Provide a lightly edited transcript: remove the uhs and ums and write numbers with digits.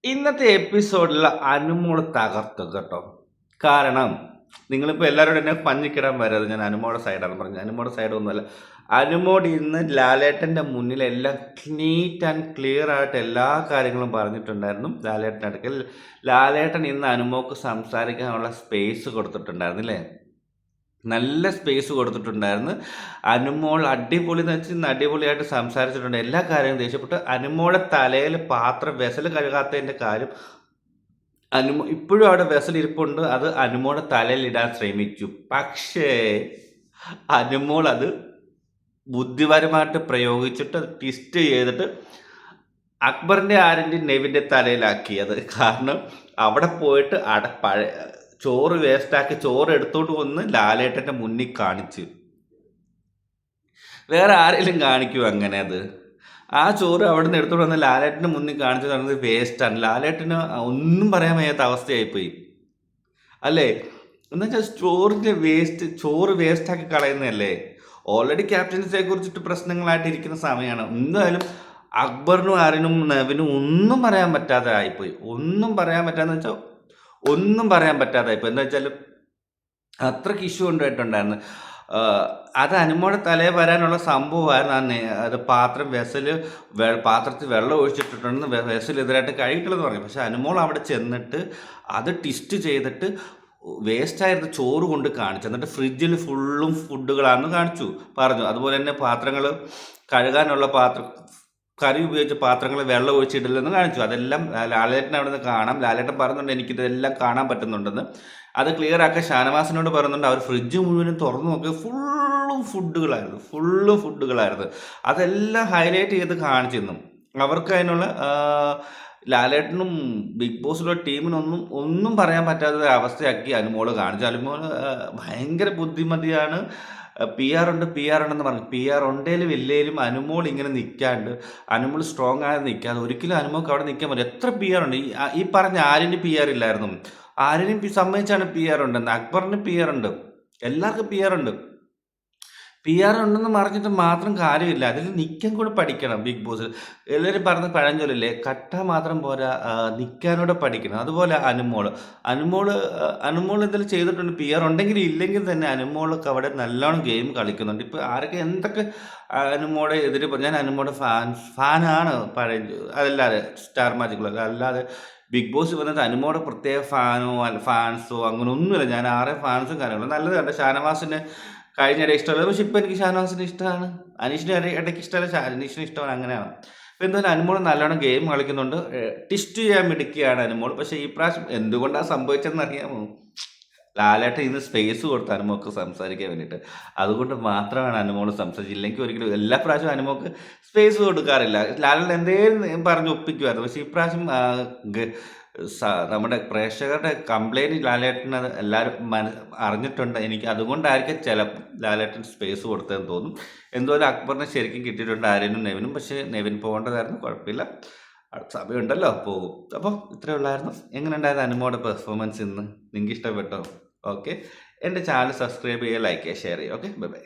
ഇന്നത്തെ എപ്പിസോഡിൽ അനുമോള് തകർത്തു കേട്ടോ. കാരണം നിങ്ങളിപ്പോൾ എല്ലാവരോടും എന്നെ പഞ്ഞിക്കിടാൻ വരാതെ, ഞാൻ അനുമോടെ സൈഡാണ് പറഞ്ഞത്. അനുമോടെ സൈഡൊന്നുമല്ല. അനുമോട് ഇന്ന് ലാലേട്ടൻ്റെ മുന്നിൽ എല്ലാം നീറ്റ് ആൻഡ് ക്ലിയർ ആയിട്ട് എല്ലാ കാര്യങ്ങളും പറഞ്ഞിട്ടുണ്ടായിരുന്നു. ലാലേട്ടൻ്റെ അടുക്കൽ ലാലേട്ടൻ ഇന്ന് അനുമോക്ക് സംസാരിക്കാനുള്ള സ്പേസ് കൊടുത്തിട്ടുണ്ടായിരുന്നു അല്ലേ? നല്ല സ്പേസ് കൊടുത്തിട്ടുണ്ടായിരുന്നു. അനുമോൾ അടിപൊളി എന്ന് വെച്ച് അടിപൊളിയായിട്ട് സംസാരിച്ചിട്ടുണ്ട്. എല്ലാ കാര്യങ്ങളും ദേഷ്യപ്പെട്ട് അനുമോളുടെ തലയിൽ പാത്രം വെസൽ കഴുകാത്തതിൻ്റെ കാര്യം ഇപ്പോഴും അവിടെ വെസൽ ഇരിപ്പുണ്ട്. അത് അനുമോളുടെ തലയിൽ ഇടാൻ ശ്രമിച്ചു. പക്ഷേ അനുമോൾ അത് ബുദ്ധിപരമായിട്ട് പ്രയോഗിച്ചിട്ട് ട്വിസ്റ്റ് ചെയ്തിട്ട് അക്ബറിൻ്റെ ആരിൻ്റെയും നെവിൻ്റെ തലയിലാക്കി. അത് കാരണം അവിടെ പോയിട്ട് ചോറ് വേസ്റ്റാക്കി ചോറ് എടുത്തോണ്ട് വന്ന് ലാലേട്ടൻ്റെ മുന്നിൽ കാണിച്ച്. വേറെ ആരെങ്കിലും കാണിക്കുമോ അങ്ങനെ? അത് ആ ചോറ് അവിടെ നിന്ന് എടുത്തോണ്ട് വന്ന് ലാലേട്ടൻ്റെ മുന്നിൽ കാണിച്ചു തന്നത് വേസ്റ്റാണ്. ലാലേട്ടന് ഒന്നും പറയാൻ വയ്യാത്ത അവസ്ഥയായിപ്പോയി അല്ലേ? എന്നുവെച്ചാൽ ചോറ് വേസ്റ്റാക്കി കളയുന്നതല്ലേ? ഓൾറെഡി ക്യാപ്റ്റൻസിയെ കുറിച്ചിട്ട് പ്രശ്നങ്ങളായിട്ട് ഇരിക്കുന്ന സമയമാണ്. എന്തായാലും അക്ബറിനും ആരിനും നവിനും ഒന്നും പറയാൻ പറ്റാതെ ആയിപ്പോയി. ഒന്നും പറയാൻ പറ്റാന്ന് വെച്ചാൽ ഒന്നും പറയാൻ പറ്റാതെ ഇപ്പോൾ എന്താ വെച്ചാൽ അത്രയ്ക്ക് ഇഷ്യൂ ഉണ്ടായിട്ടുണ്ടായിരുന്നു. അത് അനുമോടെ തലയിൽ വരാനുള്ള സംഭവമായിരുന്നു. അത് പാത്രത്തിൽ വെള്ളം ഒഴിച്ചിട്ടുണ്ടെന്ന് വെസലെതിരായിട്ട് കഴിയിട്ടുള്ളതെന്ന് പറഞ്ഞു. പക്ഷെ അനുമോൾ അവിടെ ചെന്നിട്ട് അത് ട്വിസ്റ്റ് ചെയ്തിട്ട് വേസ്റ്റായിരുന്ന ചോറ് കൊണ്ട് കാണിച്ചു. എന്നിട്ട് ഫ്രിഡ്ജിൽ ഫുള്ളും ഫുഡുകളാണെന്ന് പറഞ്ഞു. അതുപോലെ തന്നെ പാത്രങ്ങൾ കഴുകാനുള്ള കറി ഉപയോഗിച്ച പാത്രങ്ങൾ വെള്ളം ഒഴിച്ചിടില്ലെന്ന് കാണിച്ചു. അതെല്ലാം ലാലേട്ടൻ അവിടെ നിന്ന് കാണാം. ലാലേട്ടൻ പറയുന്നുണ്ട് എനിക്കിതെല്ലാം കാണാൻ പറ്റുന്നുണ്ടെന്ന്. അത് ക്ലിയർ ആക്കാൻ ഷാനവാസിനോട് പറയുന്നുണ്ട്. അവർ ഫ്രിഡ്ജ് മുഴുവനും തുറന്നു നോക്കി ഫുള്ളും ഫുഡുകളായിരുന്നു. അതെല്ലാം ഹൈലൈറ്റ് ചെയ്ത് കാണിച്ചിരുന്നു. അവർക്ക് അതിനുള്ള ലാലേട്ടനും ബിഗ് ബോസിലുള്ള ഒന്നും പറയാൻ പറ്റാത്ത അവസ്ഥയാക്കി അനുമോള് കാണിച്ചു. അനുമോള് ഭയങ്കര ബുദ്ധിമതിയാണ്. പി ആർ ഉണ്ടെന്ന് പറഞ്ഞു. പി ആർ ഉണ്ടേലും ഇല്ലേലും അനുമോൾ ഇങ്ങനെ നിൽക്കാണ്ട്, അനുമോൾ സ്ട്രോങ് ആയി നിൽക്കാതെ ഒരിക്കലും അനുമോൾക്ക് അവിടെ നിൽക്കാൻ പറ്റും. എത്ര പി ആർ ഉണ്ട് ഈ പറഞ്ഞ ആര്യന് പി ആർ ഇല്ലായിരുന്നു. ആര്യനും സമ്മതിച്ചാണ് പി ആർ ഉണ്ടെന്ന്. അക്ബറിന് പി ആർ ഉണ്ട്. എല്ലാവർക്കും പി ആർ ഉണ്ട്. പി ആർ ഉണ്ടെന്ന് പറഞ്ഞിട്ട് മാത്രം കാര്യമില്ല. അതിൽ നിൽക്കാൻ കൂടെ പഠിക്കണം. ബിഗ് ബോസിൽ എല്ലാവരും പറഞ്ഞ പഴഞ്ചൊല്ലില്ലേ, കട്ട മാത്രം പോരാ, നിൽക്കാനൂടെ പഠിക്കണം. അതുപോലെ അനുമോൾ ഇതിൽ ചെയ്തിട്ടുണ്ട്. പി ആർ ഉണ്ടെങ്കിലും ഇല്ലെങ്കിൽ തന്നെ അനുമോളൊക്കെ അവിടെ നല്ലോണം ഗെയിം കളിക്കുന്നുണ്ട്. ഇപ്പോൾ ആരൊക്കെ എന്തൊക്കെ അനുമോടെ എതിരെ ഞാൻ അനുമോടെ ഫാനാണ് പഴയ, അതല്ലാതെ സ്റ്റാർ മാജിക്കുള്ള, അല്ലാതെ ബിഗ് ബോസ് വന്നിട്ട് അനുമോടെ പ്രത്യേക ഫാൻസോ അങ്ങനെ ഒന്നുമില്ല. ഞാൻ ആരെ ഫാൻസും കാര്യങ്ങളും നല്ലത് കണ്ട. ഷാനവാസിന് കഴിഞ്ഞിടെ ഇഷ്ടമല്ല, പക്ഷെ ഇപ്പം എനിക്ക് ഷാനവാസിനെ ഇഷ്ടമാണ്. അനീഷിനെ ഇടയ്ക്ക് ഇഷ്ടമല്ല, അനീഷിനെ ഇഷ്ടമാണ്. അങ്ങനെയാണ്. ഇപ്പം എന്തായാലും അനുമോൾ നല്ലോണം ഗെയിം കളിക്കുന്നുണ്ട്. ടിസ്റ്റ് ചെയ്യാൻ മിടുക്കിയാണ് അനുമോൾ. പക്ഷേ ഈ പ്രാവശ്യം എന്തുകൊണ്ടാണ് സംഭവിച്ചതെന്ന് അറിയാമോ? ലാലേട്ടൻ ഇന്ന് സ്പേസ് കൊടുത്ത് അനുമോൾക്ക് സംസാരിക്കാൻ വേണ്ടിയിട്ട്. അതുകൊണ്ട് മാത്രമാണ് അനുമോൾ സംസാരിച്ചില്ലെങ്കിൽ ഒരിക്കലും എല്ലാ പ്രാവശ്യവും അനുമോൾക്ക് സ്പേസ് കൊടുക്കാറില്ല. ലാലേട്ടൻ എന്തേലും പറഞ്ഞ് ഒപ്പിക്കുമായിരുന്നു. പക്ഷേ ഇപ്രാവശ്യം നമ്മുടെ പ്രേക്ഷകരുടെ കംപ്ലൈൻറ്റ് ലാലേട്ടൻ എല്ലാവരും അറിഞ്ഞിട്ടുണ്ട്. എനിക്ക് അതുകൊണ്ടായിരിക്കും ചിലപ്പോൾ ലാലേട്ടൻ സ്പേസ് കൊടുത്തതെന്ന് തോന്നും. എന്തോരം അക്ബറിനെ ശരിക്കും കിട്ടിയിട്ടുണ്ട്, ആര്യനും നെവിനും. പക്ഷേ നെവിൻ പോകേണ്ടതായിരുന്നു. കുഴപ്പമില്ല, സമയമുണ്ടല്ലോ, പോകും. അപ്പോൾ ഇത്രയേ ഉള്ളായിരുന്നു. എങ്ങനെ ഉണ്ടായിരുന്നു അനുമോടെ പെർഫോമൻസ് ഇന്ന്? നിങ്ങൾക്ക് ഇഷ്ടപ്പെട്ടോ? ഓക്കെ, എൻ്റെ ചാനൽ സബ്സ്ക്രൈബ് ചെയ്യുക, ലൈക്ക് ചെയ്യുക, ഷെയർ ചെയ്യുക. Okay, bye bye.